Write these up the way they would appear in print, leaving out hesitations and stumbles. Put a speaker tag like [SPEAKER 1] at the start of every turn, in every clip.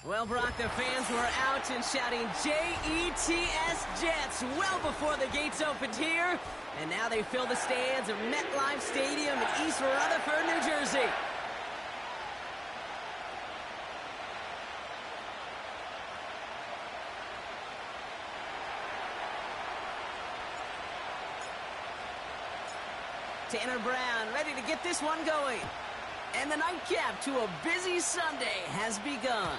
[SPEAKER 1] Well, Brock, the fans were out and shouting J-E-T-S Jets well before the gates opened here. And now they fill the stands of MetLife Stadium in East Rutherford, New Jersey. Tanner Brown ready to get this one going. And the nightcap to a busy Sunday has begun.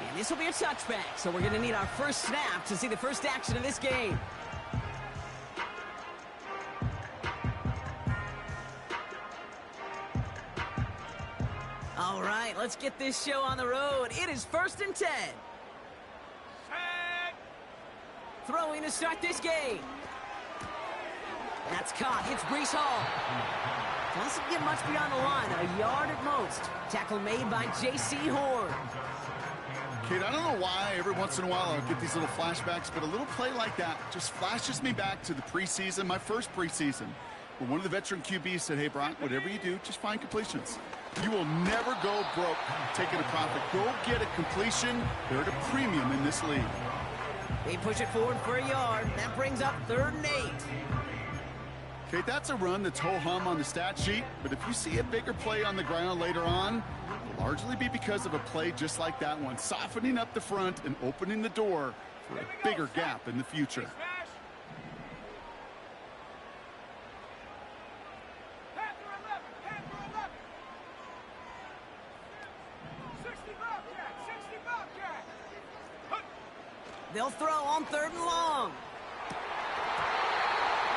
[SPEAKER 1] And this will be a touchback, so we're going to need our first snap to see the first action of this game. All right, let's get this show on the road. It is 1st and 10. Throwing to start this game. That's caught. It's Breece Hall. Doesn't get much beyond the line. A yard at most. Tackle made by J.C. Horn.
[SPEAKER 2] Kate, I don't know why every once in a while I'll get these little flashbacks, but a little play like that just flashes me back to the preseason, my first preseason, where one of the veteran QBs said, hey, Brock, whatever you do, just find completions. You will never go broke taking a profit. Go get a completion. They're at a premium in this league.
[SPEAKER 1] They push it forward for a yard. That brings up 3rd and 8.
[SPEAKER 2] Okay, that's a run that's ho-hum on the stat sheet, but if you see a bigger play on the ground later on, it'll largely be because of a play just like that one, softening up the front and opening the door for a bigger gap in the future.
[SPEAKER 1] They'll throw on 3rd and long.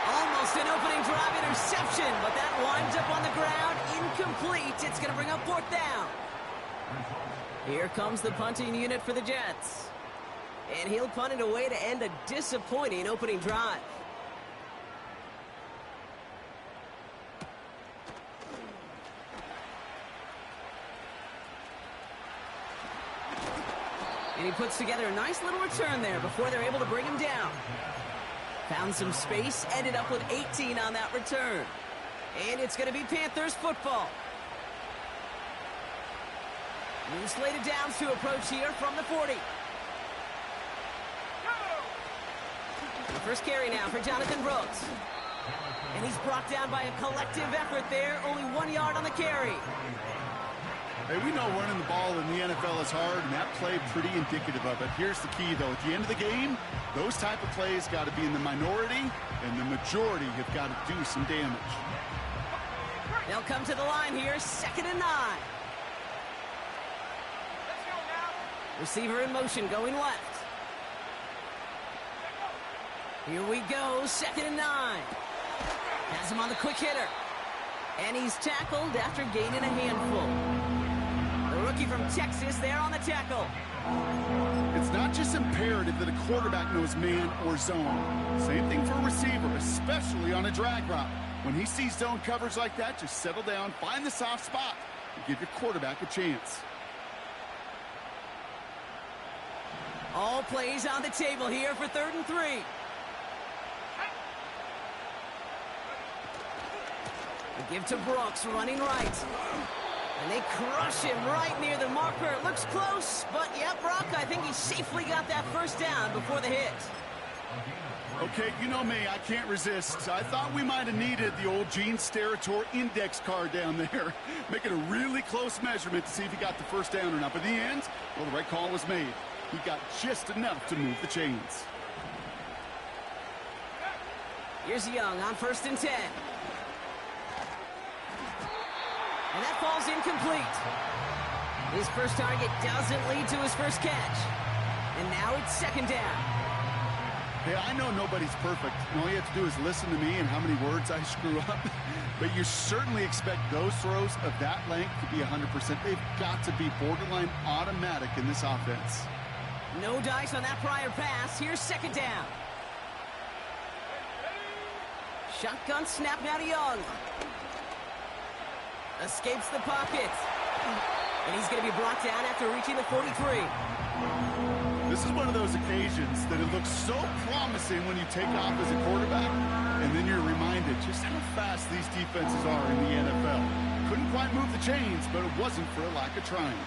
[SPEAKER 1] Almost an opening drive interception, but that winds up on the ground, incomplete. It's going to bring up 4th down. Here comes the punting unit for the Jets. And he'll punt it away to end a disappointing opening drive. And he puts together a nice little return there before they're able to bring him down. Found some space, ended up with 18 on that return. And it's going to be Panthers football. New slated downs to approach here from the 40. The first carry now for Jonathan Brooks. And he's brought down by a collective effort there. Only 1 yard on the carry.
[SPEAKER 2] Hey, we know running the ball in the NFL is hard, and that play pretty indicative of it. Here's the key, though. At the end of the game, those type of plays got to be in the minority, and the majority have got to do some damage.
[SPEAKER 1] They'll come to the line here, 2nd and 9. Receiver in motion, going left. Here we go, 2nd and 9. Has him on the quick hitter. And he's tackled after gaining a handful. The rookie from Texas there on the tackle.
[SPEAKER 2] It's not just imperative that a quarterback knows man or zone. Same thing for a receiver, especially on a drag route. When he sees zone coverage like that, just settle down, find the soft spot, and give your quarterback a chance.
[SPEAKER 1] All plays on the table here for 3rd and 3. They give to Brooks, running right. And they crush him right near the marker. Looks close, but yeah, Brock, I think he safely got that 1st down before the hit.
[SPEAKER 2] Okay, you know me, I can't resist. I thought we might have needed the old Gene Steratore index card down there. Making a really close measurement to see if he got the 1st down or not. But in the end, well, the right call was made. He got just enough to move the chains.
[SPEAKER 1] Here's Young on 1st and 10. And that falls incomplete. His first target doesn't lead to his first catch. And now it's 2nd down.
[SPEAKER 2] Hey, I know nobody's perfect. And all you have to do is listen to me and how many words I screw up. But you certainly expect those throws of that length to be 100%. They've got to be borderline automatic in this offense.
[SPEAKER 1] No dice on that prior pass. Here's 2nd down. Shotgun snap now to Young. Escapes the pocket. And he's going to be brought down after reaching the 43.
[SPEAKER 2] This is one of those occasions that it looks so promising when you take off as a quarterback, and then you're reminded just how fast these defenses are in the NFL. Couldn't quite move the chains, but it wasn't for a lack of trying.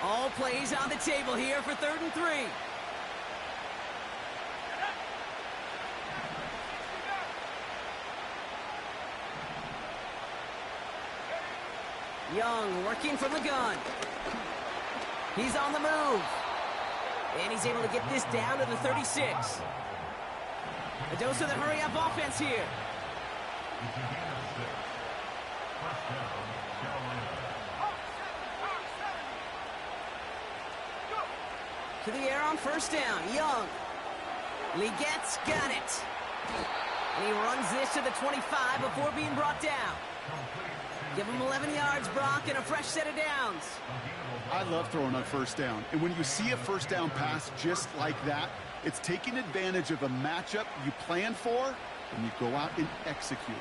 [SPEAKER 1] All plays on the table here for 3rd and 3. Young working from the gun. He's on the move. And he's able to get this down to the 36. A dose of the hurry-up offense here. To the air on 1st down. Young. Legette's got it. And he runs this to the 25 before being brought down. Give him 11 yards, Brock, and a fresh set of downs.
[SPEAKER 2] I love throwing on 1st down. And when you see a 1st down pass just like that, it's taking advantage of a matchup you plan for, and you go out and execute.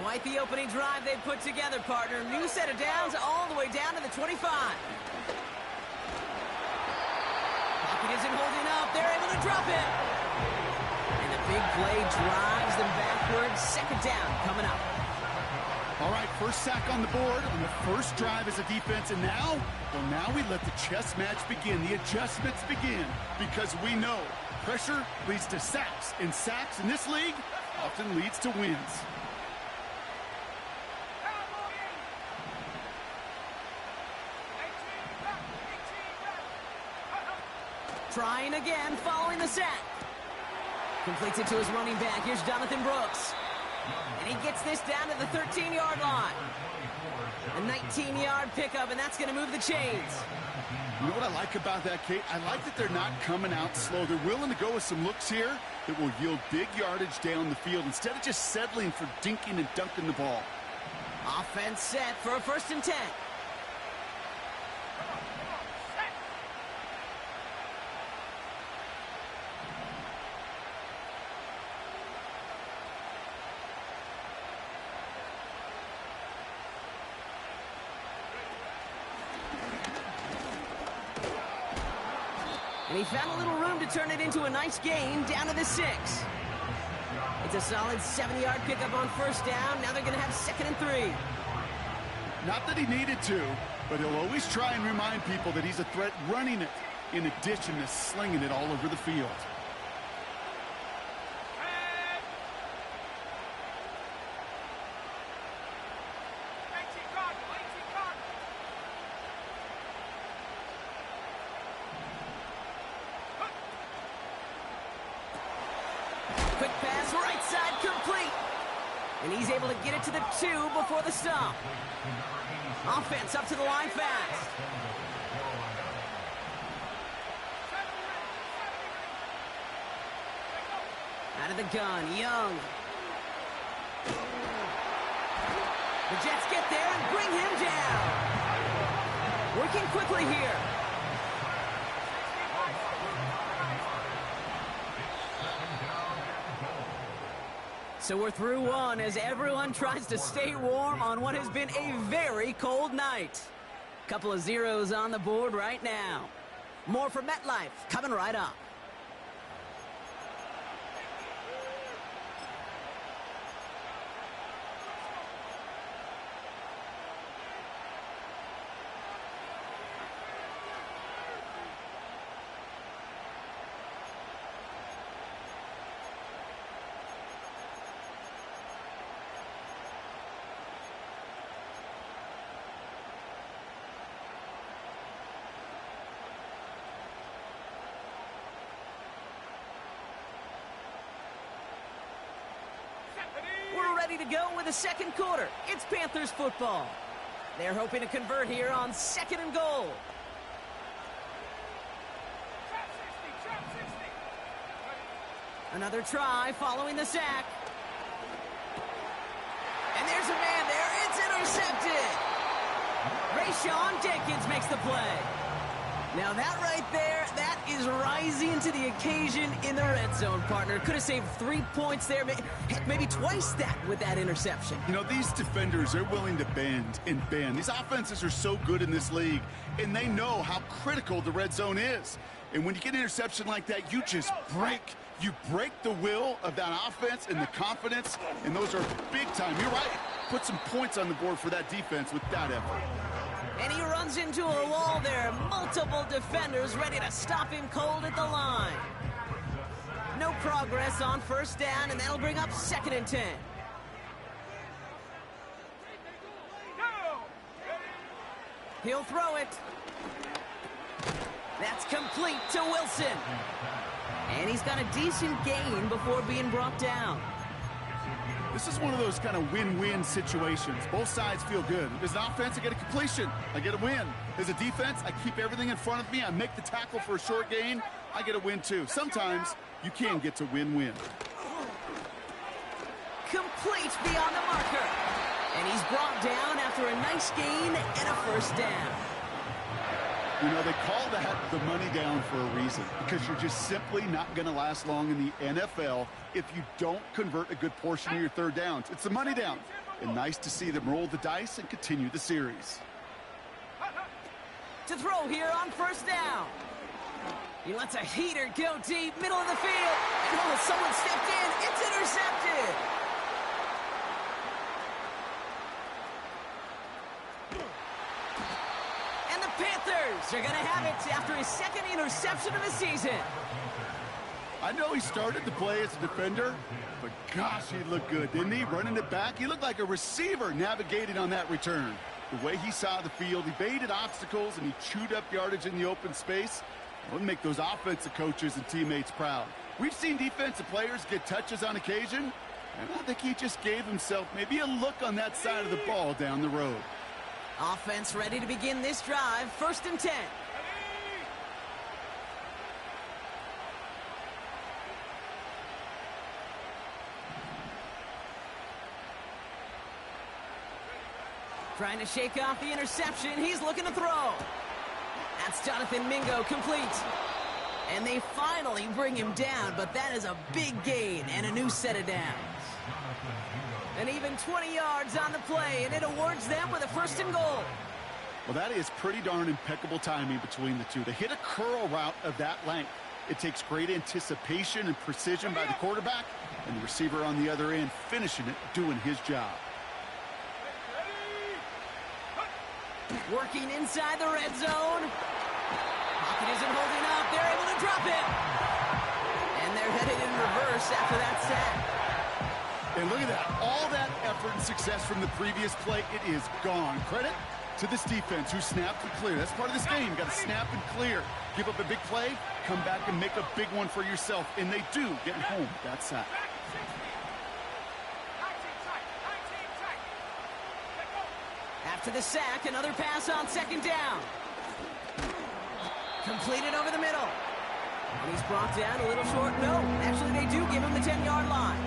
[SPEAKER 1] Quite the opening drive they've put together, partner. New set of downs all the way down to the 25. Pocket isn't holding up. They're able to drop it. And the big play drives them backwards. 2nd down coming up.
[SPEAKER 2] All right, 1st sack on the board on the 1st drive as a defense, and now we let the chess match begin, the adjustments begin, because we know pressure leads to sacks, and sacks in this league often leads to wins.
[SPEAKER 1] Trying again following the sack. Completes it to his running back. Here's Jonathan Brooks. And he gets this down to the 13-yard line. A 19-yard pickup, and that's going to move the chains.
[SPEAKER 2] You know what I like about that, Kate? I like that they're not coming out slow. They're willing to go with some looks here that will yield big yardage down the field instead of just settling for dinking and dunking the ball.
[SPEAKER 1] Offense set for a 1st and 10. And he found a little room to turn it into a nice gain down to the 6. It's a solid 70-yard pickup on 1st down. Now they're going to have 2nd and 3.
[SPEAKER 2] Not that he needed to, but he'll always try and remind people that he's a threat running it, in addition to slinging it all over the field.
[SPEAKER 1] Quick pass, right side, complete. And he's able to get it to the 2 before the stop. Offense up to the line fast. Out of the gun, Young. The Jets get there and bring him down. Working quickly here. So we're through one as everyone tries to stay warm on what has been a very cold night. Couple of zeros on the board right now. More from MetLife coming right up. We're ready to go with the 2nd quarter. It's Panthers football. They're hoping to convert here on 2nd and goal. Another try following the sack. And there's a man there. It's intercepted. Rayshawn Jenkins makes the play. Now that right there, that is rising to the occasion in the red zone, partner. Could have saved 3 points there, heck, maybe twice that with that interception.
[SPEAKER 2] You know, these defenders are willing to bend and bend. These offenses are so good in this league, and they know how critical the red zone is. And when you get an interception like that, you just break You break the will of that offense and the confidence, and those are big time. You're right. Put some points on the board for that defense with that effort.
[SPEAKER 1] And he runs into a wall there. Multiple defenders ready to stop him cold at the line. No progress on first down, and that'll bring up 2nd and 10. He'll throw it. That's complete to Wilson. And he's got a decent gain before being brought down.
[SPEAKER 2] This is one of those kind of win-win situations. Both sides feel good. As an offense, I get a completion. I get a win. As a defense, I keep everything in front of me. I make the tackle for a short gain. I get a win, too. Sometimes you can get to win-win.
[SPEAKER 1] Complete beyond the marker. And he's brought down after a nice gain and a first down.
[SPEAKER 2] You know, they call that the money down for a reason, because you're just simply not going to last long in the NFL if you don't convert a good portion of your third downs. It's the money down. And nice to see them roll the dice and continue the series.
[SPEAKER 1] To throw here on first down. He lets a heater go deep, middle of the field. And oh, someone stepped in. It's intercepted. And the Panthers are going to have it after his 2nd interception of the season.
[SPEAKER 2] I know he started the play as a defender, but gosh, he looked good, didn't he? Running it back, he looked like a receiver navigating on that return. The way he saw the field, he baited obstacles, and he chewed up yardage in the open space. It would make those offensive coaches and teammates proud. We've seen defensive players get touches on occasion, and I think he just gave himself maybe a look on that side of the ball down the road.
[SPEAKER 1] Offense ready to begin this drive. 1st and 10. Trying to shake off the interception. He's looking to throw. That's Jonathan Mingo, complete. And they finally bring him down, but that is a big gain and a new set of downs. And even 20 yards on the play, and it awards them with a 1st and goal.
[SPEAKER 2] Well, that is pretty darn impeccable timing between the two. To hit a curl route of that length, it takes great anticipation and precision by the quarterback, and the receiver on the other end finishing it, doing his job.
[SPEAKER 1] Working inside the red zone. Pocket isn't holding up. They're able to drop it. And they're headed in reverse after that sack.
[SPEAKER 2] And look at that. All that effort and success from the previous play, it is gone. Credit to this defense who snapped and cleared. That's part of this game. You got to snap and clear. Give up a big play, come back and make a big one for yourself. And they do get home with that sack.
[SPEAKER 1] After the sack, another pass on 2nd down. Completed over the middle. And he's brought down a little short. No, actually they do give him the 10-yard line.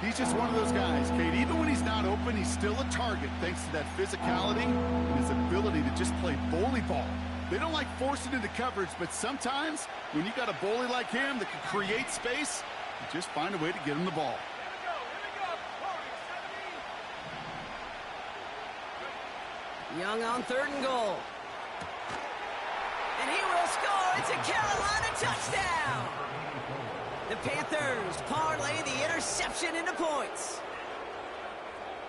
[SPEAKER 2] He's just one of those guys, Kate. Even when he's not open, he's still a target thanks to that physicality and his ability to just play bully ball. They don't like forcing into coverage, but sometimes when you got a bully like him that can create space, you just find a way to get him the ball.
[SPEAKER 1] Young on 3rd and goal. And he will score. It's a Carolina touchdown. The Panthers parlay the interception into points.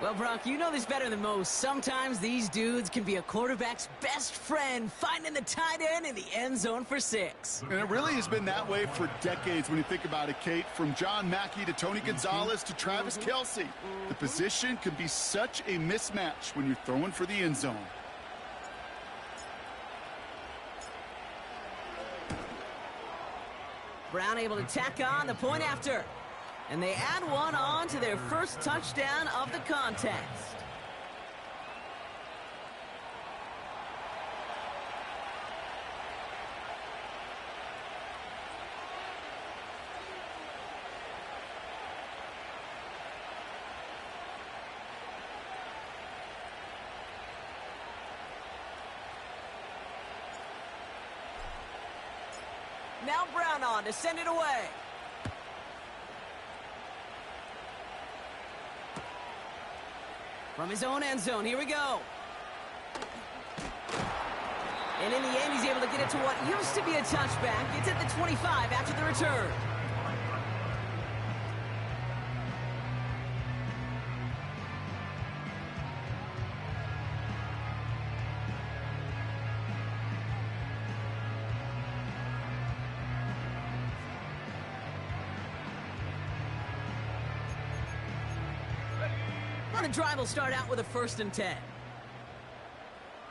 [SPEAKER 1] Well, Brock, you know this better than most. Sometimes these dudes can be a quarterback's best friend, finding the tight end in the end zone for 6.
[SPEAKER 2] And it really has been that way for decades when you think about it, Kate. From John Mackey to Tony Gonzalez to Travis Kelce. The position can be such a mismatch when you're throwing for the end zone.
[SPEAKER 1] Brown able to tack on the point after. And they add one on to their first touchdown of the contest. Now Brown on to send it away. From his own end zone, here we go. And in the end, he's able to get it to what used to be a touchback. It's at the 25 after the return. Now the drive will start out with a 1st and 10.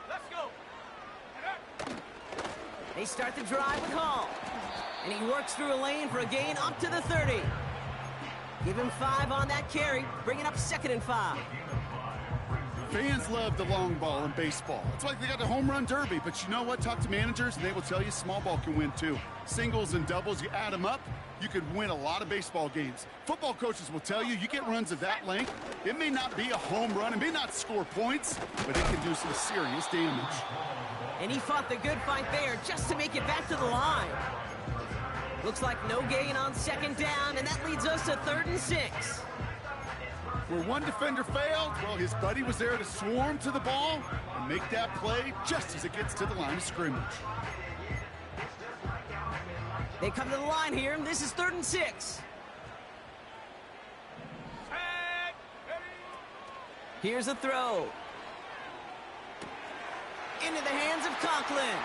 [SPEAKER 3] Let's go.
[SPEAKER 1] They start the drive with Hall. And he works through a lane for a gain up to the 30. Give him 5 on that carry, bringing up 2nd and 5.
[SPEAKER 2] Fans love the long ball in baseball. It's like they got the home run derby, but you know what? Talk to managers, and they will tell you small ball can win too. Singles and doubles, you add them up, you could win a lot of baseball games. Football coaches will tell you, you get runs of that length, it may not be a home run, it may not score points, but it can do some serious damage.
[SPEAKER 1] And he fought the good fight there just to make it back to the line. Looks like no gain on 2nd down, and that leads us to 3rd and 6.
[SPEAKER 2] Where one defender failed, well, his buddy was there to swarm to the ball and make that play just as it gets to the line of scrimmage.
[SPEAKER 1] They come to the line here, and this is 3rd and 6. Here's a throw. Into the hands of Conklin.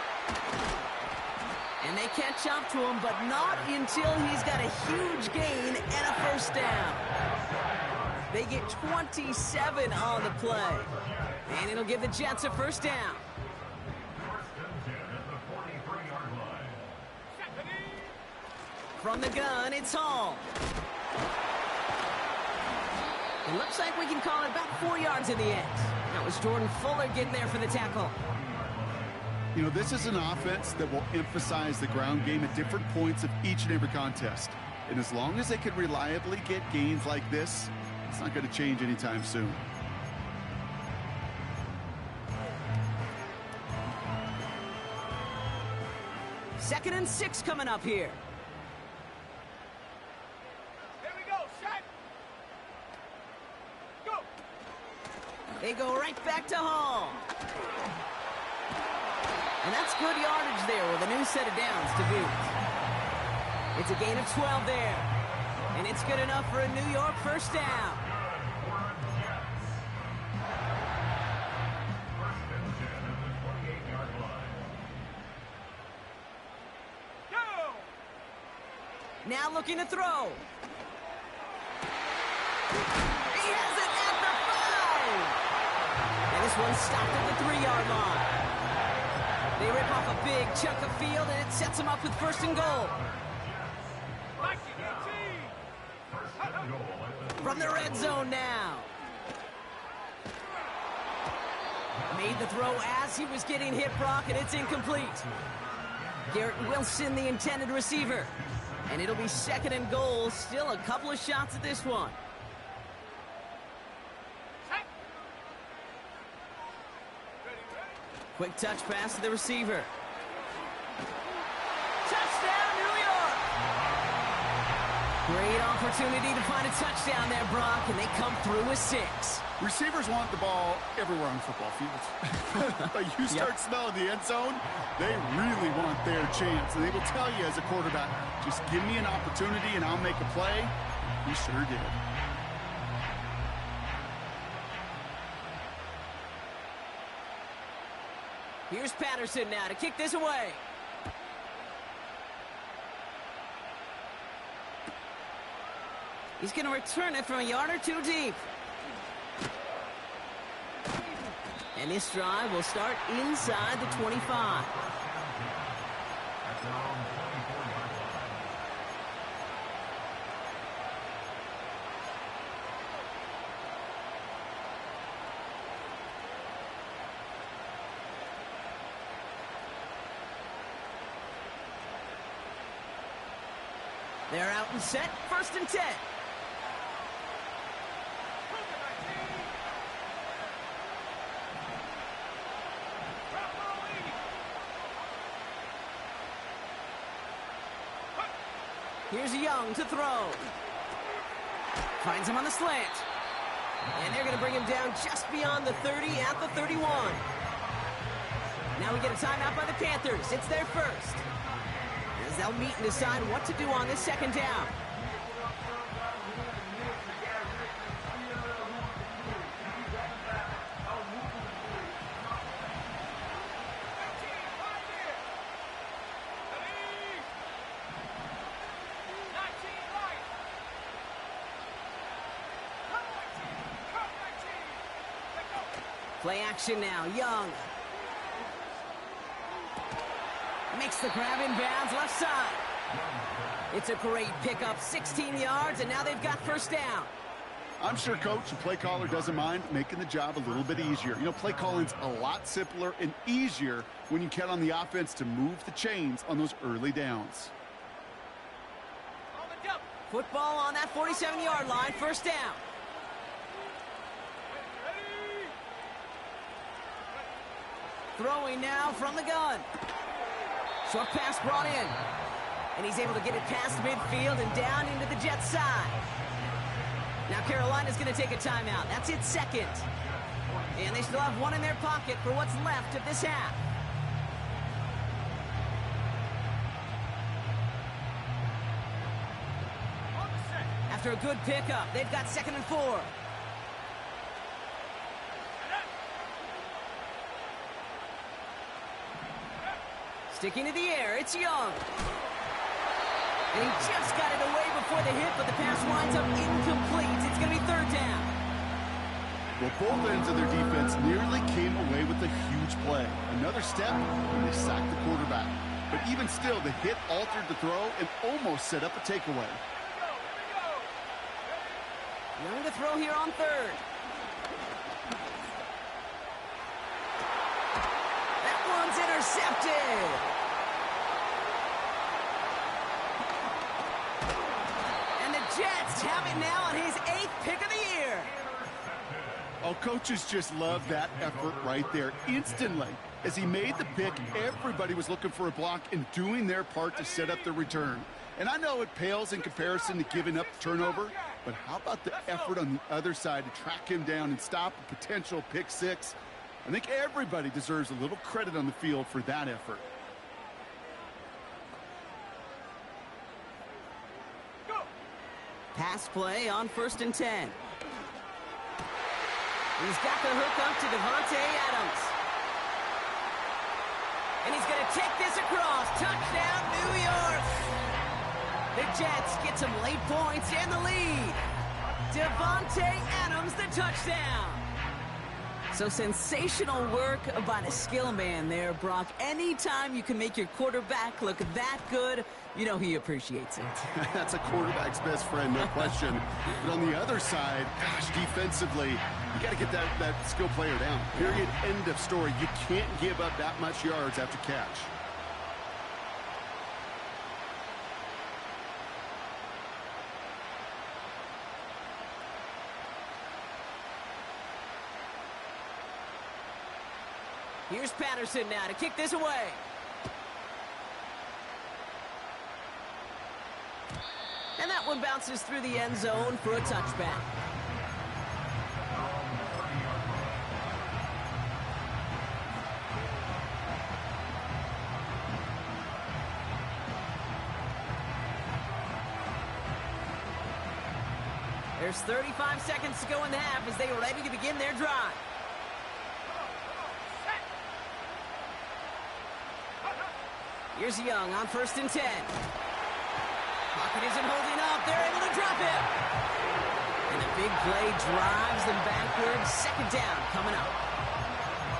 [SPEAKER 1] And they catch up to him, but not until he's got a huge gain and a 1st down. They get 27 on the play. And it'll give the Jets a 1st down. From the gun, it's Hall. It looks like we can call it about 4 yards in the end. That was Jordan Fuller getting there for the tackle.
[SPEAKER 2] You know, this is an offense that will emphasize the ground game at different points of each and every contest. And as long as they can reliably get gains like this, it's not going to change anytime soon.
[SPEAKER 1] Second and 6 coming up here.
[SPEAKER 3] Here we go, shot. Go.
[SPEAKER 1] They go right back to Hall. And that's good yardage there with a new set of downs to boot. It's a gain of 12 there. And it's good enough for a New York 1st down.
[SPEAKER 3] Go.
[SPEAKER 1] Now looking to throw. He has it at the 5. And this one's stopped at the 3-yard line. They rip off a big chunk of field, and it sets them up with 1st and goal. From the red zone now. Made the throw as he was getting hit, Brock, and it's incomplete. Garrett Wilson, the intended receiver. And it'll be 2nd and goal. Still a couple of shots at this one. Quick touch pass to the receiver. Touchdown, New York! Great opportunity to find a touchdown there, Brock, and they come through with 6.
[SPEAKER 2] Receivers want the ball everywhere on football fields. But you start smelling the end zone, they really want their chance. And they will tell you as a quarterback, just give me an opportunity and I'll make a play. He sure did.
[SPEAKER 1] Here's Patterson now to kick this away. He's going to return it from a yard or 2 deep. And this drive will start inside the 25. They're out and set, 1st and 10. Here's Young to throw. Finds him on the slant. And they're going to bring him down just beyond the 30 at the 31. Now we get a timeout by the Panthers. It's their first. As they'll meet and decide what to do on this 2nd down. Play action now. Young. Makes the grab in bounds left side. It's a great pickup, 16 yards, and now they've got first down.
[SPEAKER 2] I'm sure coach and play caller doesn't mind making the job a little bit easier. You know, play calling's a lot simpler and easier when you count on the offense to move the chains on those early downs.
[SPEAKER 3] On the jump.
[SPEAKER 1] Football on that 47-yard line, first down.
[SPEAKER 3] Ready.
[SPEAKER 1] Throwing now from the gun. Short pass brought in. And he's able to get it past midfield and down into the Jets' side. Now Carolina's going to take a timeout. That's its second. And they still have one in their pocket for what's left of this half.
[SPEAKER 3] On the set.
[SPEAKER 1] After a good pickup, they've got 2nd and 4.
[SPEAKER 3] And up.
[SPEAKER 1] Sticking to the air, it's Young. And he just got it away before the hit, but the pass winds up incomplete. It's going to be 3rd down.
[SPEAKER 2] Well, both ends of their defense nearly came away with a huge play. Another step, and they sacked the quarterback. But even still, the hit altered the throw and almost set up a takeaway.
[SPEAKER 1] Young to throw here on 3rd. That one's intercepted. Jets have it now on his 8th pick of the year.
[SPEAKER 2] Oh, coaches just love that effort right there. Instantly, as he made the pick, everybody was looking for a block and doing their part to set up the return. And I know it pales in comparison to giving up the turnover, but how about the effort on the other side to track him down and stop a potential pick six? I think everybody deserves a little credit on the field for that effort.
[SPEAKER 1] Pass play on 1st and 10. He's got the hook up to Devontae Adams. And he's going to take this across. Touchdown, New York. The Jets get some late points and the lead. Devontae Adams, the touchdown. So sensational work by the skill man there, Brock. Anytime you can make your quarterback look that good, you know he appreciates it.
[SPEAKER 2] That's a quarterback's best friend, no question. But on the other side, gosh, defensively, you got to get that skill player down. Period, end of story. You can't give up that much yards after catch.
[SPEAKER 1] Here's Patterson now to kick this away. And that one bounces through the end zone for a touchback. There's 35 seconds to go in the half as they are ready to begin their drive. Here's Young on 1st and 10. Pocket isn't holding up. They're able to drop him. And the big play drives them backwards. 2nd down coming up.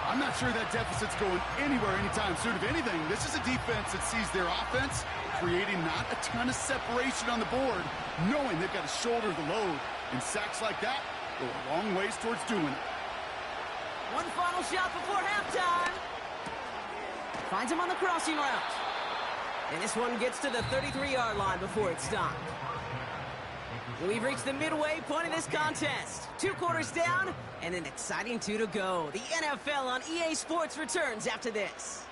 [SPEAKER 2] I'm not sure that deficit's going anywhere anytime soon. If anything, this is a defense that sees their offense creating not a ton of separation on the board, knowing they've got to shoulder the load. And sacks like that go a long ways towards doing it.
[SPEAKER 1] One final shot before halftime. Finds him on the crossing route. And this one gets to the 33-yard line before it's stopped. We've reached the midway point of this contest. 2 quarters down and an exciting 2 to go. The NFL on EA Sports returns after this.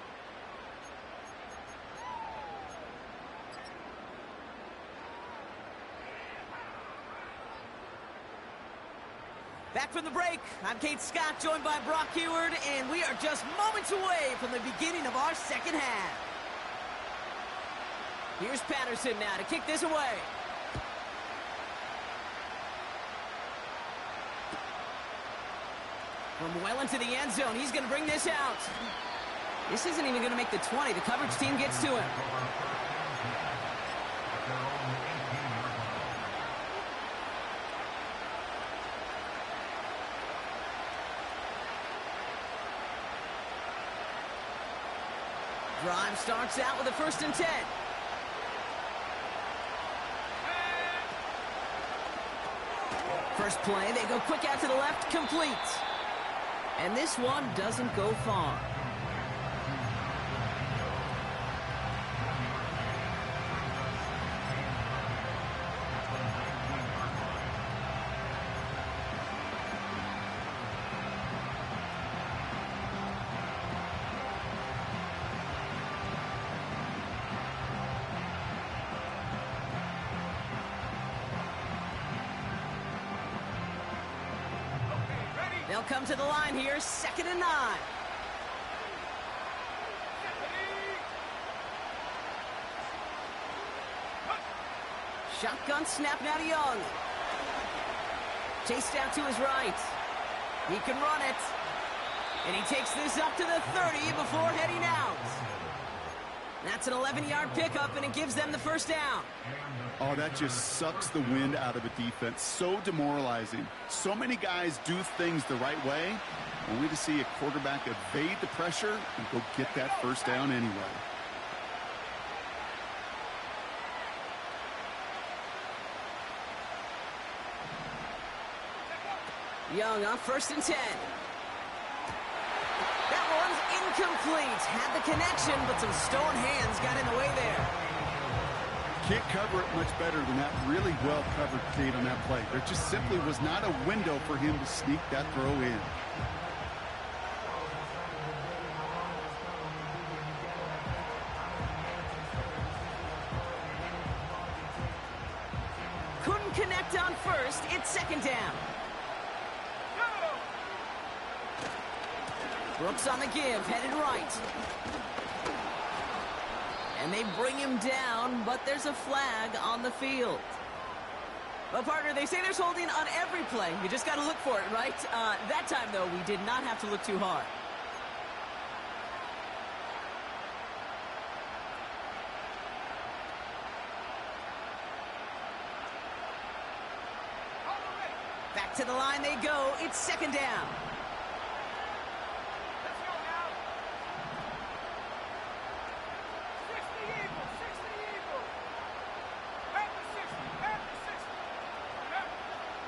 [SPEAKER 1] Back from the break, I'm Kate Scott, joined by Brock Heward, and we are just moments away from the beginning of our second half. Here's Patterson now to kick this away. From well into the end zone, he's going to bring this out. This isn't even going to make the 20. The coverage team gets to him. Drive starts out with a 1st and 10. First play, they go quick out to the left, complete. And this one doesn't go far. They'll come to the line here, 2nd and 9. Shotgun snap now to Young. Chased out to his right. He can run it. And he takes this up to the 30 before heading out. That's an 11-yard pickup, and it gives them the 1st down.
[SPEAKER 2] Oh, that just sucks the wind out of a defense. So demoralizing. So many guys do things the right way, only to see a quarterback evade the pressure and go get that 1st down anyway.
[SPEAKER 1] Young on 1st and 10. That one's incomplete. Had the connection, but some stone hands got in the way there.
[SPEAKER 2] Can't cover it much better than that really well covered Cade on that play. There just simply was not a window for him to sneak that throw in.
[SPEAKER 1] Couldn't connect on 1st. It's 2nd down. Brooks on the give, headed right. And they bring him down, but there's a flag on the field. Well, partner, they say there's holding on every play. You just got to look for it, right? That time, though, we did not have to look too hard. Back to the line they go. It's 2nd down.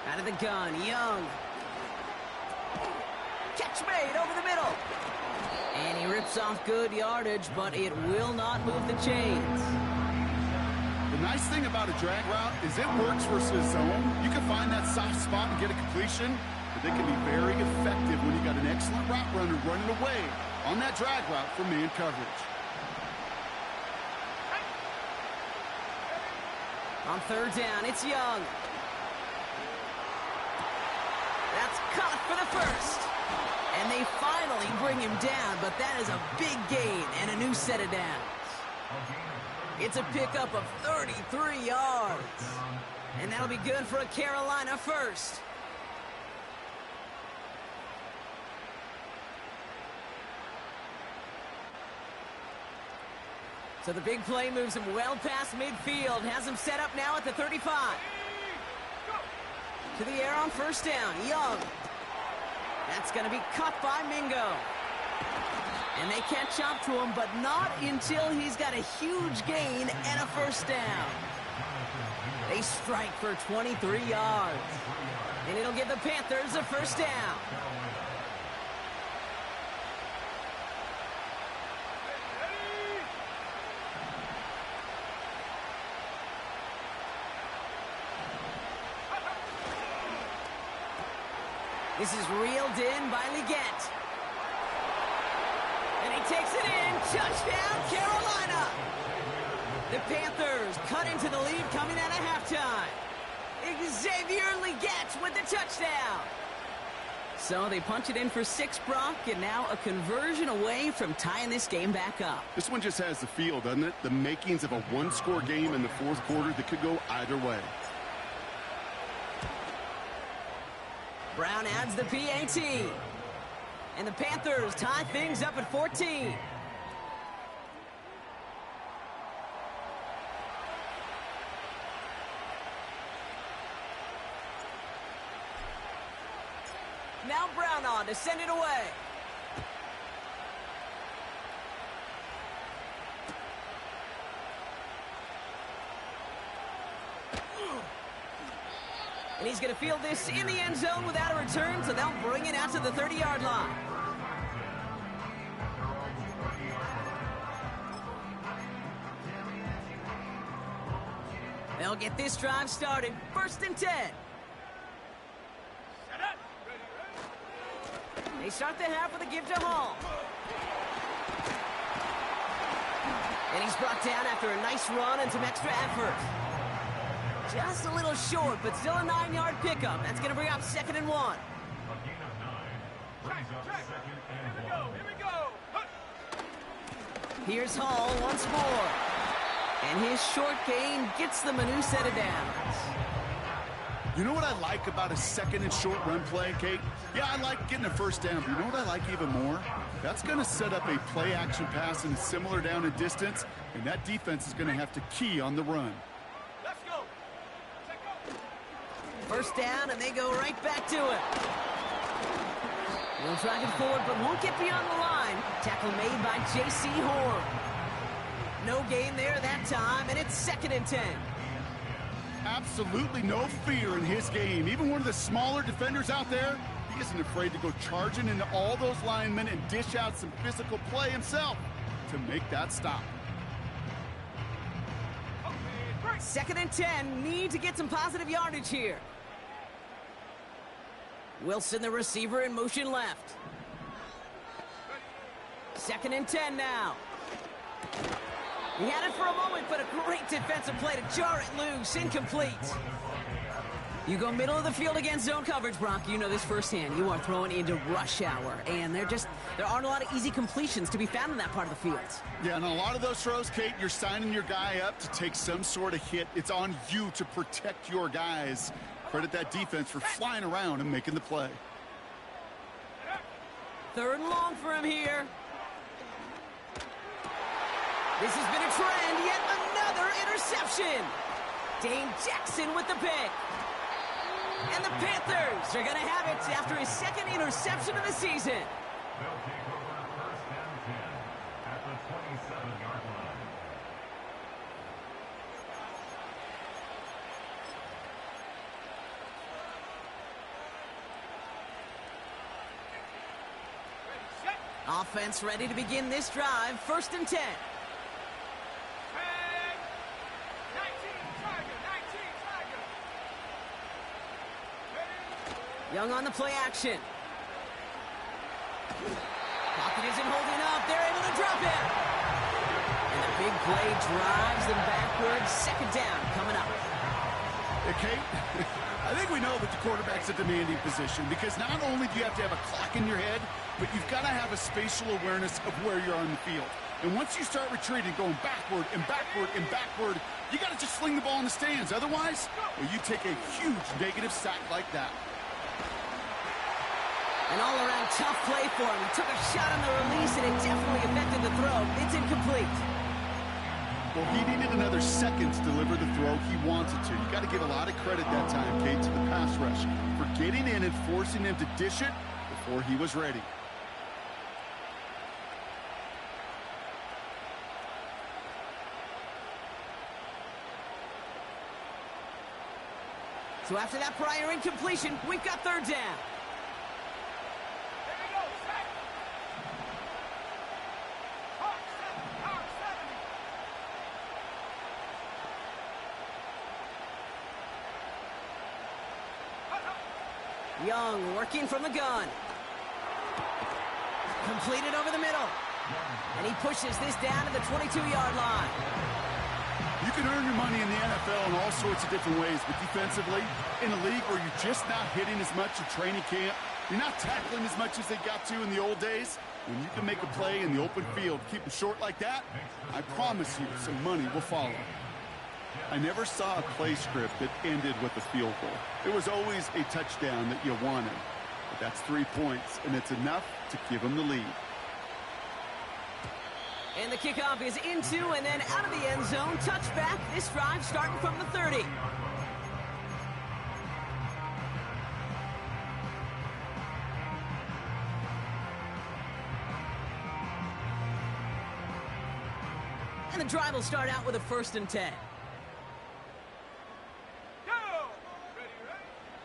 [SPEAKER 1] Out of the gun, Young. Catch made over the middle. And he rips off good yardage, but it will not move the chains.
[SPEAKER 2] The nice thing about a drag route is it works versus zone. You can find that soft spot and get a completion, but they can be very effective when you got an excellent route runner running away on that drag route for man coverage.
[SPEAKER 1] On 3rd down, it's Young. That's caught for the 1st. And they finally bring him down, but that is a big gain and a new set of downs. It's a pickup of 33 yards. And that'll be good for a Carolina 1st. So the big play moves him well past midfield. Has him set up now at the 35. To the air on 1st down. Young. That's going to be caught by Mingo. And they catch up to him, but not until he's got a huge gain and a 1st down. They strike for 23 yards. And it'll give the Panthers a 1st down. This is reeled in by Leggett. And he takes it in. Touchdown, Carolina. The Panthers cut into the lead coming out of halftime. Xavier Leggett with the touchdown. So they punch it in for 6, Brock, and now a conversion away from tying this game back up.
[SPEAKER 2] This one just has the feel, doesn't it? The makings of a one-score game in the 4th quarter that could go either way.
[SPEAKER 1] Brown adds the PAT. And the Panthers tie things up at 14. Now Brown on to send it away. And he's going to field this in the end zone without a return, so they'll bring it out to the 30-yard line. They'll get this drive started. 1st and 10. They start the half with a give to Hall. And he's brought down after a nice run and some extra effort. Just a little short, but still a 9-yard pickup. That's going to bring up 2nd and 1.
[SPEAKER 3] Here we go.
[SPEAKER 1] Here's Hall once more. And his short gain gets them a new set of downs.
[SPEAKER 2] You know what I like about a 2nd and short run play, Kate? Yeah, I like getting a 1st down, but you know what I like even more? That's going to set up a play-action pass in a similar down and distance, and that defense is going to have to key on the run.
[SPEAKER 3] Let's go. Check go.
[SPEAKER 1] 1st down, and they go right back to it. Will drive it forward, but won't get beyond the line. Tackle made by J.C. Horn. No gain there that time, and it's 2nd and 10.
[SPEAKER 2] Absolutely no fear in his game. Even one of the smaller defenders out there, he isn't afraid to go charging into all those linemen and dish out some physical play himself to make that stop.
[SPEAKER 1] 2nd and 10, need to get some positive yardage here. Wilson, the receiver, in motion left. 2nd and 10 now. He had it for a moment, but a great defensive play to jar it loose. Incomplete. You go middle of the field against zone coverage, Brock. You know this firsthand. You are throwing into rush hour, and there aren't a lot of easy completions to be found in that part of the field.
[SPEAKER 2] Yeah, and a lot of those throws, Kate, you're signing your guy up to take some sort of hit. It's on you to protect your guys. Credit that defense for flying around and making the play.
[SPEAKER 1] 3rd and long for him here. This has been a trend, yet another interception. Dane Jackson with the pick. And the Panthers are going to have it after his 2nd interception of the season.
[SPEAKER 4] They'll take over 1st and 10 at the 27-yard line.
[SPEAKER 1] Offense ready to begin this drive. 1st and 10. Young on the play action. Pocket isn't holding up. They're able to drop it. And the big play drives them backwards. 2nd down coming up.
[SPEAKER 2] Hey, Kate, I think we know that the quarterback's a demanding position because not only do you have to have a clock in your head, but you've got to have a spatial awareness of where you're on the field. And once you start retreating, going backward and backward and backward, you got to just sling the ball in the stands. Otherwise, well, you take a huge negative sack like that.
[SPEAKER 1] An all-around tough play for him. He took a shot on the release, and it definitely affected the throw. It's incomplete.
[SPEAKER 2] Well, he needed another second to deliver the throw he wanted to. You got to give a lot of credit that time, Kate, to the pass rush for getting in and forcing him to dish it before he was ready.
[SPEAKER 1] So after that prior incompletion, we've got 3rd down. Young working from the gun. Completed over the middle. And he pushes this down to the 22-yard line.
[SPEAKER 2] You can earn your money in the NFL in all sorts of different ways, but defensively, in a league where you're just not hitting as much at training camp, you're not tackling as much as they got to in the old days, when you can make a play in the open field, keep it short like that, I promise you some money will follow. I never saw a play script that ended with a field goal. It was always a touchdown that you wanted. But that's 3 points, and it's enough to give them the lead.
[SPEAKER 1] And the kickoff is into and then out of the end zone. Touchback. This drive starting from the 30. And the drive will start out with a 1st and 10.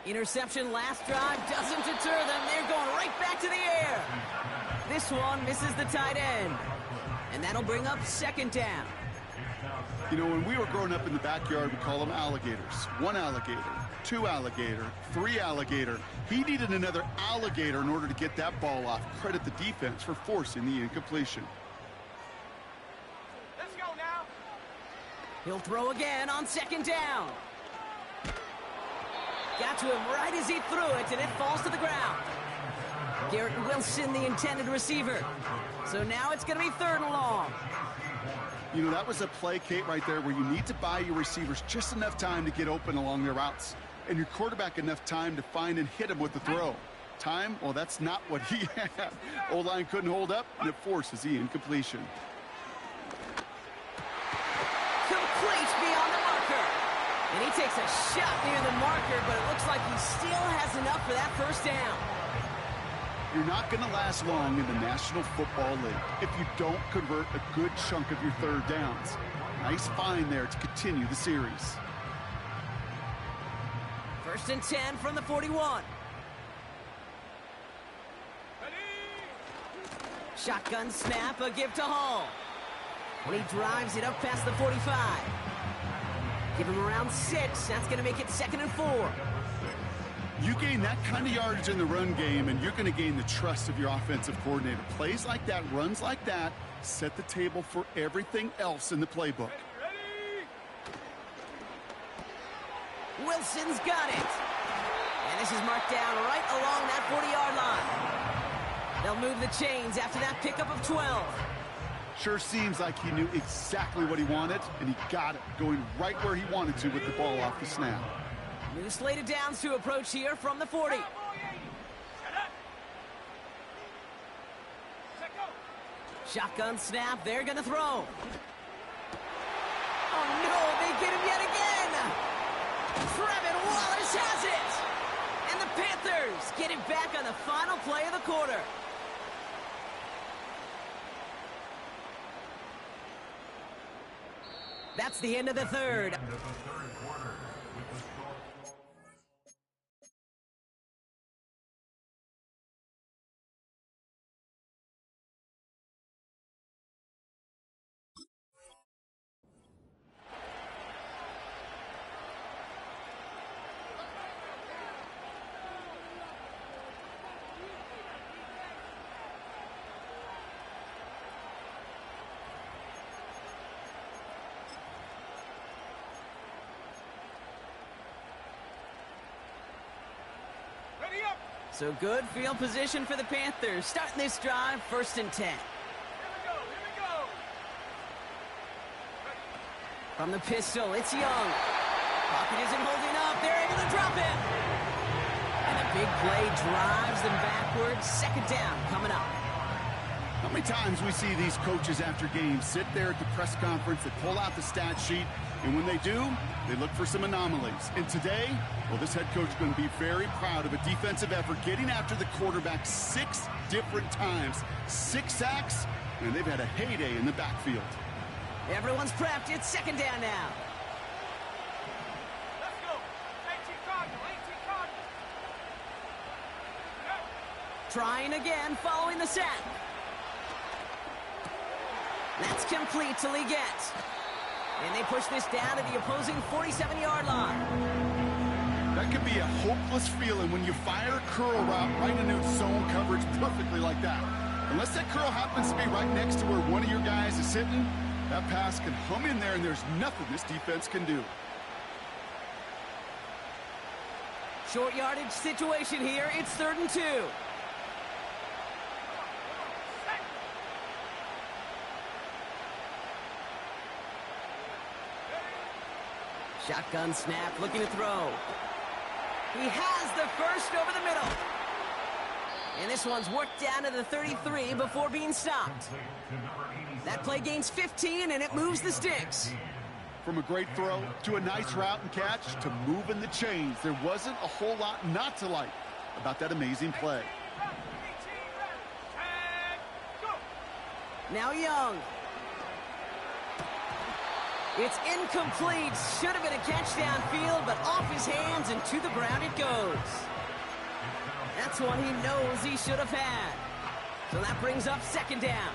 [SPEAKER 1] Interception last drive doesn't deter them. They're going right back to the air. This one misses the tight end. And that'll bring up second down.
[SPEAKER 2] You know, when we were growing up in the backyard, we call them alligators. One alligator, two alligator, three alligator. He needed another alligator in order to get that ball off. Credit the defense for forcing the incompletion.
[SPEAKER 3] Let's go now.
[SPEAKER 1] He'll throw again on second down. Got to him right as he threw it, and it falls to the ground. Garrett Wilson, the intended receiver. So now it's going to be third and long.
[SPEAKER 2] You know, that was a play, Kate, right there where you need to buy your receivers just enough time to get open along their routes. And your quarterback enough time to find and hit him with the throw. Time? Well, that's not what he had. O-line couldn't hold up, and it forces the incompletion.
[SPEAKER 1] Complete beyond the marker. And he takes a shot near the marker, but it looks like he still has enough for that first down.
[SPEAKER 2] You're not going to last long in the National Football League if you don't convert a good chunk of your third downs. Nice find there to continue the series.
[SPEAKER 1] First and 10 from the 41. Shotgun snap, a give to Hall. And he drives it up past the 45. Give him around 6. That's going to make it second and 4.
[SPEAKER 2] You gain that kind of yardage in the run game, and you're going to gain the trust of your offensive coordinator. Plays like that, runs like that, set the table for everything else in the playbook.
[SPEAKER 1] Wilson's got it. And this is marked down right along that 40-yard line. They'll move the chains after that pickup of 12.
[SPEAKER 2] Sure seems like he knew exactly what he wanted, and he got it, going right where he wanted to with the ball off the snap.
[SPEAKER 1] New slated downs to approach here from the 40. Shotgun snap, they're gonna throw. Oh no, they get him yet again! Trevin Wallace has it! And the Panthers get it back on the final play of the quarter. That's the end of the third. So good field position for the Panthers. Starting this drive, first and 10.
[SPEAKER 3] Here we go.
[SPEAKER 1] From the pistol, it's Young. Pocket isn't holding up. They're able to drop it. And a big play drives them backwards. Second down coming up.
[SPEAKER 2] How many times we see these coaches after games sit there at the press conference, they pull out the stat sheet, and when they do, they look for some anomalies. And today, well, this head coach is going to be very proud of a defensive effort, getting after the quarterback 6 different times. 6 sacks, and they've had a heyday in the backfield.
[SPEAKER 1] Everyone's prepped. It's second down now.
[SPEAKER 3] Let's go. 18 Cardinal.
[SPEAKER 1] Trying again following the sack. That's complete to Leggett. And they push this down to the opposing 47-yard line.
[SPEAKER 2] That could be a hopeless feeling when you fire a curl route right into zone coverage perfectly like that. Unless that curl happens to be right next to where one of your guys is sitting, that pass can hum in there and there's nothing this defense can do.
[SPEAKER 1] Short yardage situation here. It's 3rd and 2. Shotgun snap, looking to throw. He has the first over the middle. And this one's worked down to the 33 before being stopped. That play gains 15, and it moves the sticks.
[SPEAKER 2] From a great throw to a nice route and catch to moving the chains, there wasn't a whole lot not to like about that amazing play.
[SPEAKER 1] Now Young. It's incomplete. Should have been a catch downfield, but off his hands and to the ground it goes. That's one he knows he should have had. So that brings up second down.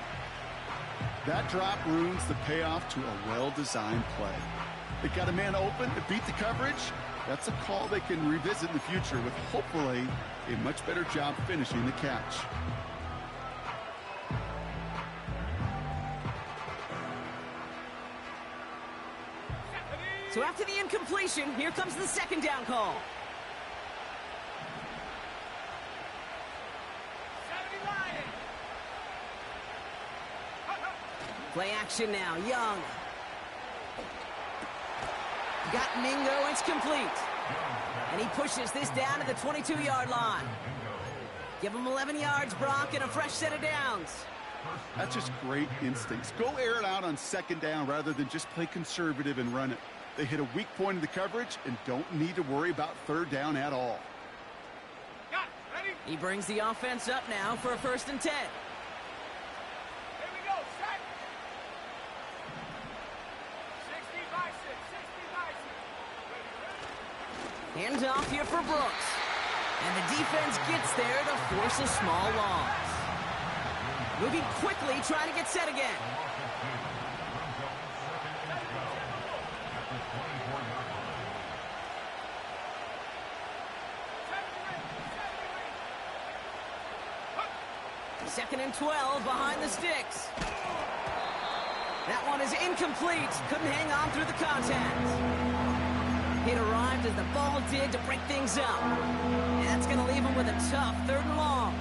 [SPEAKER 2] That drop ruins the payoff to a well-designed play. They got a man open to beat the coverage. That's a call they can revisit in the future with hopefully a much better job finishing the catch.
[SPEAKER 1] So after the incompletion, here comes the second down call.
[SPEAKER 3] 70 Lions.
[SPEAKER 1] Play action now, Young. Got Mingo, it's complete. And he pushes this down to the 22-yard line. Give him 11 yards, Brock, and a fresh set of downs.
[SPEAKER 2] That's just great instincts. Go air it out on second down rather than just play conservative and run it. They hit a weak point in the coverage and don't need to worry about third down at all.
[SPEAKER 3] Got it. Ready?
[SPEAKER 1] He brings the offense up now for a 1st and 10.
[SPEAKER 3] Here we go. Set. 60 by 6. 60 by 6.
[SPEAKER 1] Hands off here for Brooks. And the defense gets there to force a small loss. Moving quickly, trying to get set again. Second and 12 behind the sticks. That one is incomplete. Couldn't hang on through the contact. It arrived as the ball did to break things up. And that's going to leave him with a tough 3rd and long.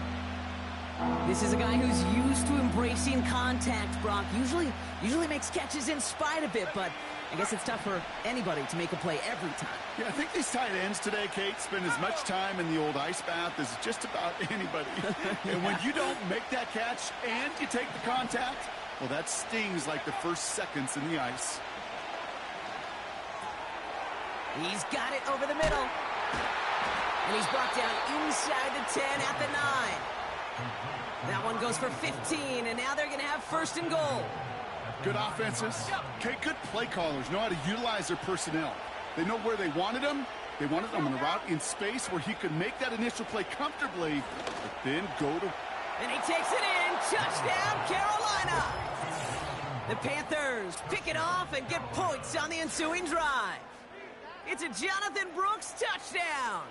[SPEAKER 1] This is a guy who's used to embracing contact, Brock. Usually makes catches in spite of it, but I guess it's tough for anybody to make a play every time.
[SPEAKER 2] Yeah, I think these tight ends today, Kate, spend as much time in the old ice bath as just about anybody. And when you don't make that catch and you take the contact, well, that stings like the first seconds in the ice.
[SPEAKER 1] He's got it over the middle. And he's brought down inside the 10 at the 9. That one goes for 15, and now they're going to have 1st and goal.
[SPEAKER 2] Good offenses. Okay, good play callers know how to utilize their personnel. They know where they wanted them. They wanted them on a route in space where he could make that initial play comfortably, but then go to...
[SPEAKER 1] And he takes it in. Touchdown, Carolina. The Panthers pick it off and get points on the ensuing drive. It's a Jonathan Brooks touchdown.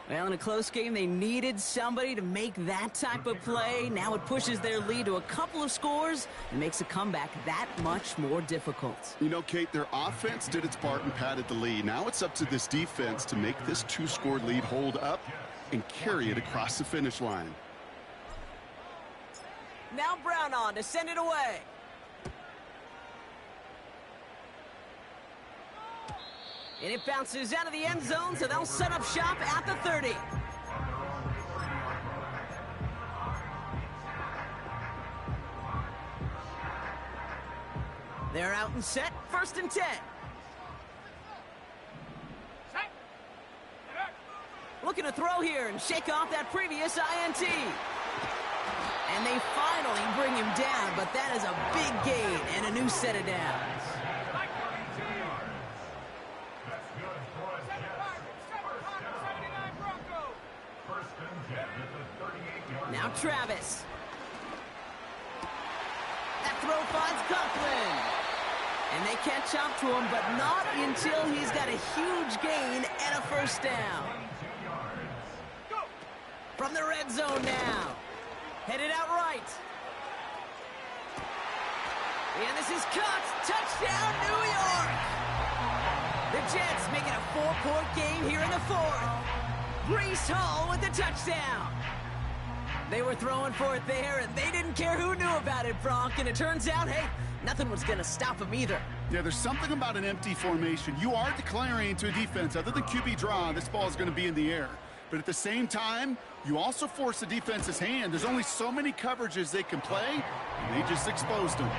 [SPEAKER 1] Well, in a close game, they needed somebody to make that type of play. Now it pushes their lead to a couple of scores and makes a comeback that much more difficult.
[SPEAKER 2] You know, Kate, their offense did its part and padded the lead. Now it's up to this defense to make this 2-score lead hold up and carry it across the finish line.
[SPEAKER 1] Now Brown on to send it away. And it bounces out of the end zone, so they'll set up shop at the 30. They're out and set, 1st and 10.
[SPEAKER 3] Set.
[SPEAKER 1] Looking to throw here and shake off that previous INT. And they finally bring him down, but that is a big gain and a new set of downs. Now Travis. That throw finds Coughlin. And they catch up to him, but not until he's got a huge gain and a 1st down. From the red zone now. Headed out right. And this is cut. Touchdown, New York. The Jets make it a 4-point game here in the 4th. Breece Hall with the touchdown. They were throwing for it there, and they didn't care who knew about it, Bronk. And it turns out, hey, nothing was going to stop him either.
[SPEAKER 2] Yeah, there's something about an empty formation. You are declaring to a defense, other than QB draw, this ball is going to be in the air. But at the same time, you also force the defense's hand. There's only so many coverages they can play, and they just exposed them.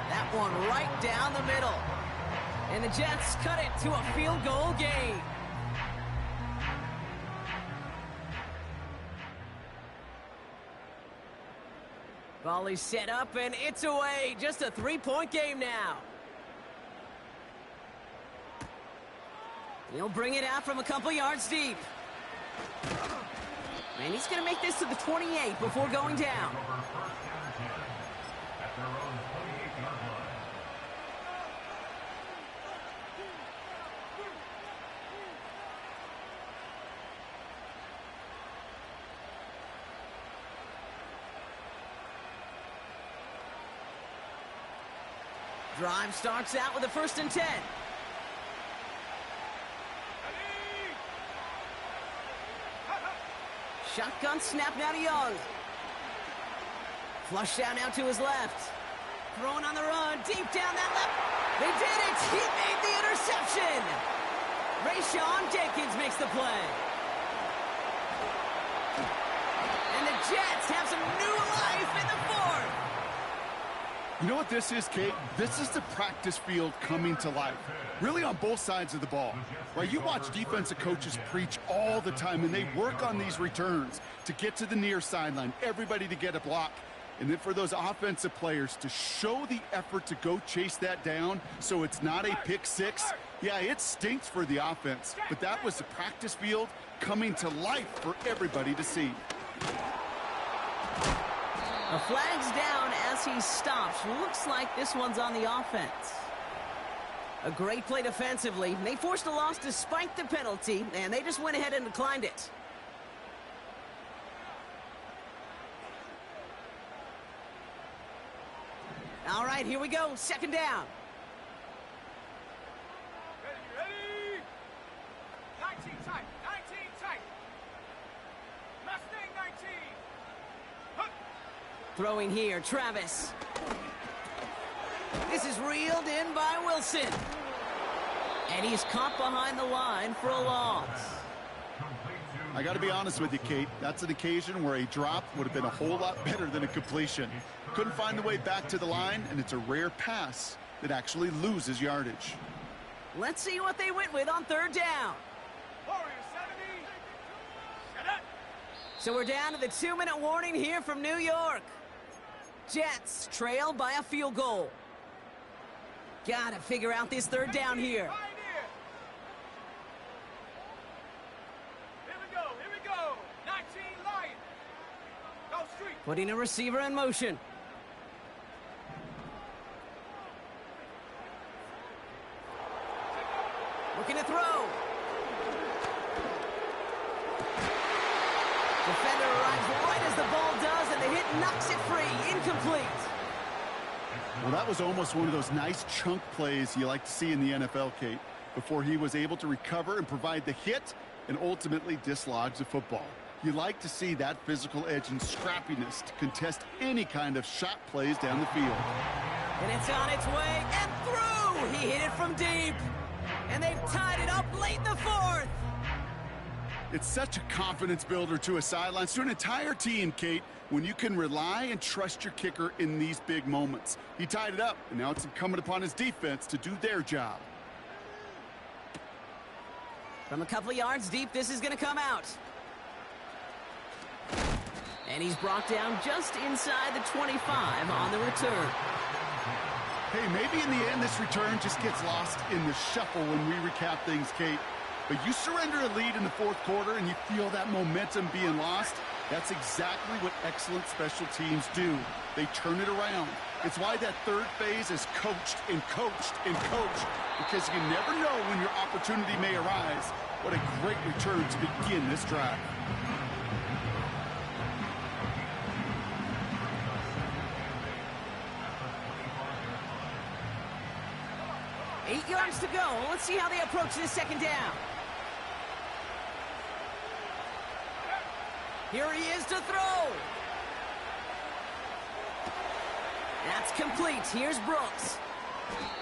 [SPEAKER 1] That one right down the middle. And the Jets cut it to a field goal game. Volley set up, and it's away. Just a 3-point game now. He'll bring it out from a couple yards deep. And he's going to make this to the 28 before going down.
[SPEAKER 4] Over first and 10 at their own 28-yard line.
[SPEAKER 1] Drive starts out with a 1st and 10. Shotgun snap now to Young. Flush down now to his left. Throwing on the run, deep down that left. They did it! He made the interception! Rayshawn Jenkins makes the play. And the Jets have some new life in the 4th.
[SPEAKER 2] You know what this is, Kate? This is the practice field coming to life. Really on both sides of the ball. Right? You watch defensive coaches preach all the time, and they work on these returns to get to the near sideline, everybody to get a block. And then for those offensive players to show the effort to go chase that down so it's not a pick six. Yeah, it stinks for the offense, but that was the practice field coming to life for everybody to see.
[SPEAKER 1] A flag's down as he stops. Looks like this one's on the offense. A great play defensively. They forced a loss despite the penalty, and they just went ahead and declined it. All right, here we go. 2nd down.
[SPEAKER 3] Ready? 19 tight. 19 tight. Mustang 19. Huh.
[SPEAKER 1] Throwing here, Travis. This is reeled in by Wilson. And he's caught behind the line for a loss.
[SPEAKER 2] I got to be honest with you, Kate. That's an occasion where a drop would have been a whole lot better than a completion. Couldn't find the way back to the line, and it's a rare pass that actually loses yardage.
[SPEAKER 1] Let's see what they went with on 3rd down.
[SPEAKER 3] Warrior 70. Shut up.
[SPEAKER 1] So we're down to the 2-minute warning here from New York. Jets trail by a field goal. Gotta figure out this 3rd down here.
[SPEAKER 3] Pioneer. Here we go. Here we go. 19 Lion. Go street.
[SPEAKER 1] Putting a receiver in motion. Looking to throw. Defender arrives right as the ball does, and the hit knocks it free. Incomplete.
[SPEAKER 2] Well, that was almost one of those nice chunk plays you like to see in the NFL, Kate, before he was able to recover and provide the hit and ultimately dislodge the football. You like to see that physical edge and scrappiness to contest any kind of shot plays down the field.
[SPEAKER 1] And it's on its way and through. He hit it from deep. And they've tied it up late in the 4th.
[SPEAKER 2] It's such a confidence builder to a sideline, to an entire team, Kate, when you can rely and trust your kicker in these big moments. He tied it up, and now it's incumbent upon his defense to do their job.
[SPEAKER 1] From a couple of yards deep, this is going to come out. And he's brought down just inside the 25 on the return.
[SPEAKER 2] Hey, maybe in the end this return just gets lost in the shuffle when we recap things, Kate. But you surrender a lead in the 4th quarter and you feel that momentum being lost. That's exactly what excellent special teams do. They turn it around. It's why that 3rd phase is coached and coached and coached, because you never know when your opportunity may arise. What a great return to begin this drive.
[SPEAKER 1] Eight yards to go. Let's see how they approach this 2nd down. Here he is to throw. That's complete. Here's Brooks.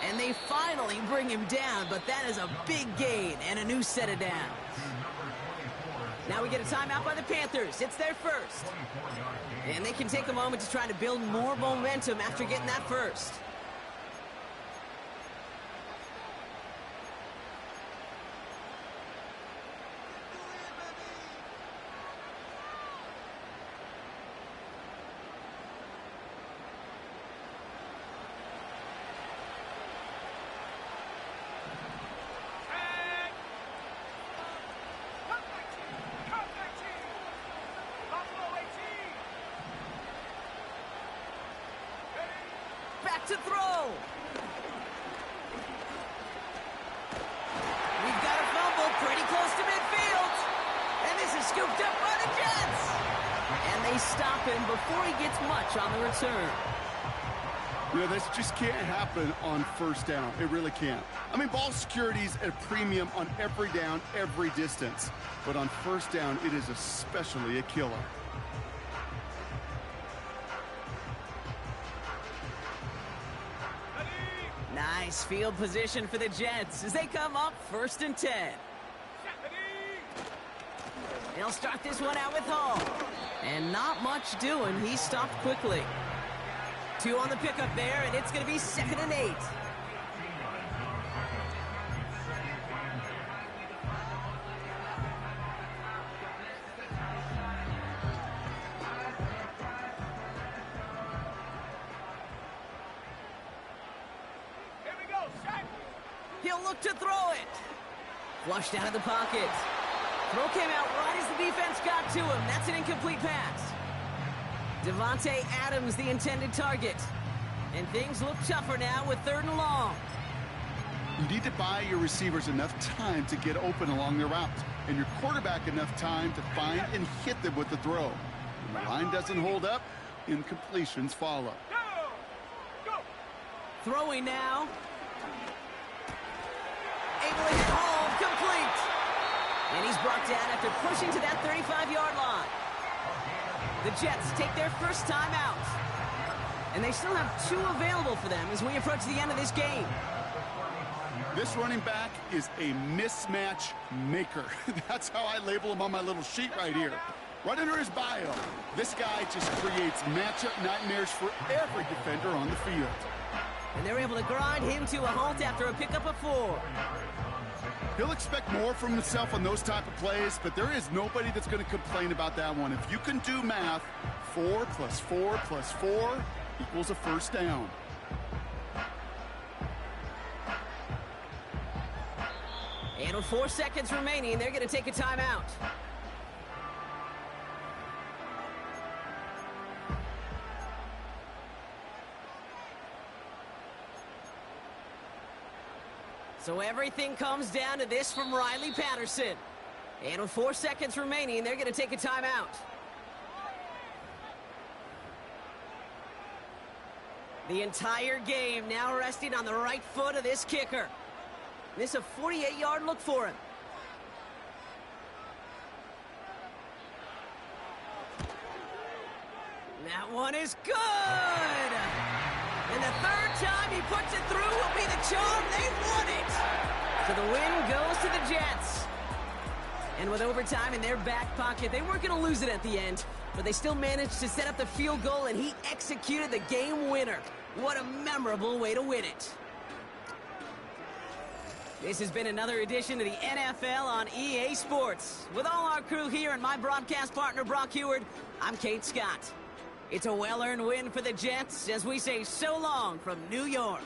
[SPEAKER 1] And they finally bring him down, but that is a big gain and a new set of downs. Now we get a timeout by the Panthers. It's their first. And they can take a moment to try to build more momentum after getting that first. to throw. We've got a fumble pretty close to midfield. And this is scooped up by the Jets. And they stop him before he gets much on the return.
[SPEAKER 2] You know, this just can't happen on first down. It really can't. I mean, ball security's at a premium on every down, every distance. But on first down, it is especially a killer.
[SPEAKER 1] Nice field position for the Jets as they come up 1st and 10. They'll start this one out with Hall. And not much doing. He stopped quickly. 2 on the pickup there, and it's going to be 2nd and 8.
[SPEAKER 3] Here we go, set.
[SPEAKER 1] He'll look to throw it. Flushed out of the pocket. Throw came out right as the defense got to him. That's an incomplete pass. Devontae Adams, the intended target. And things look tougher now with 3rd and long.
[SPEAKER 2] You need to buy your receivers enough time to get open along their route, and your quarterback enough time to find and hit them with the throw. When the line doesn't hold up, incompletions follow.
[SPEAKER 3] Go.
[SPEAKER 1] Throwing now. Able to hit home, complete. And he's brought down after pushing to that 35-yard line. The Jets take their first time out. And they still have 2 available for them as we approach the end of this game.
[SPEAKER 2] This running back is a mismatch maker. That's how I label him on my little sheet right here. Right under his bio, this guy just creates matchup nightmares for every defender on the field.
[SPEAKER 1] And they're able to grind him to a halt after a pickup of 4.
[SPEAKER 2] He'll expect more from himself on those type of plays, but there is nobody that's going to complain about that one. If you can do math, 4 plus 4 plus 4 equals a first down.
[SPEAKER 1] And with 4 seconds remaining, they're going to take a timeout. So everything comes down to this from Riley Patterson. And with 4 seconds remaining, they're going to take a timeout. The entire game now resting on the right foot of this kicker. This is a 48-yard look for him. That one is good! And the 3rd time he puts it through will be the charm. They won it! So the win goes to the Jets. And with overtime in their back pocket, they weren't going to lose it at the end, but they still managed to set up the field goal, and he executed the game winner. What a memorable way to win it. This has been another edition of the NFL on EA Sports. With all our crew here and my broadcast partner, Brock Heward, I'm Kate Scott. It's a well-earned win for the Jets as we say so long from New York.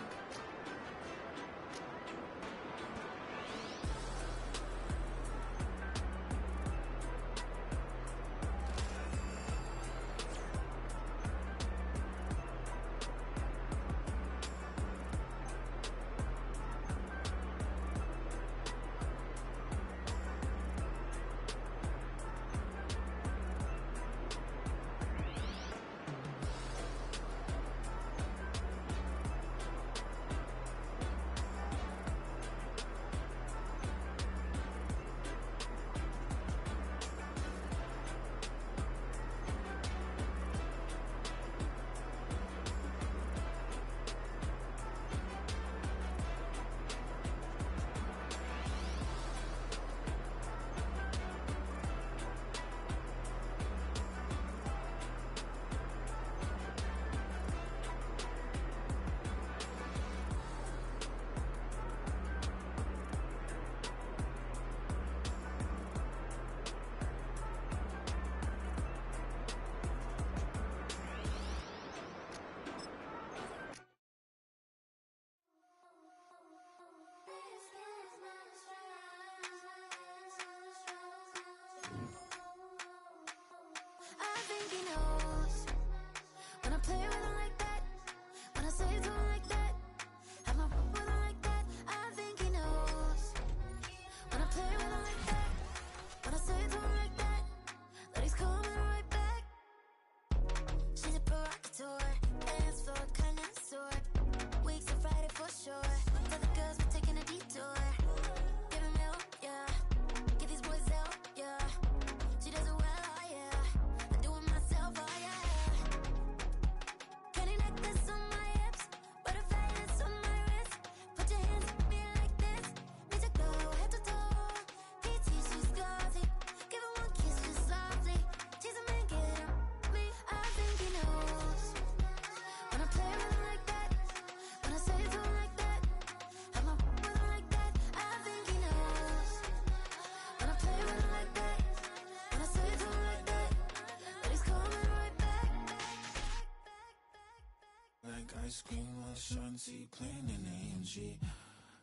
[SPEAKER 5] scream like Shanti playing in AMG.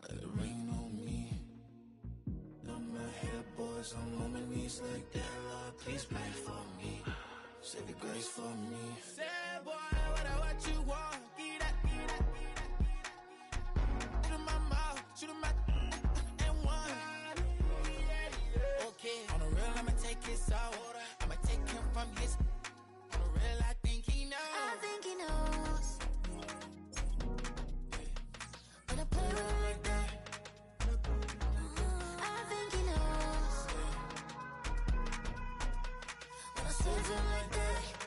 [SPEAKER 5] Let it rain on me. On my head, boys, I'm on my knees like that. Lord, please pray for me. Save your grace for me.
[SPEAKER 6] Say, boy, what you want? Get that. Shoot in my mouth, shoot in my and one. Okay, on the real, I'ma take his soul. I'ma take him from his. On the real, I think he knows.
[SPEAKER 7] I think he knows. When I play with him like that. I think he knows. When I save him like that.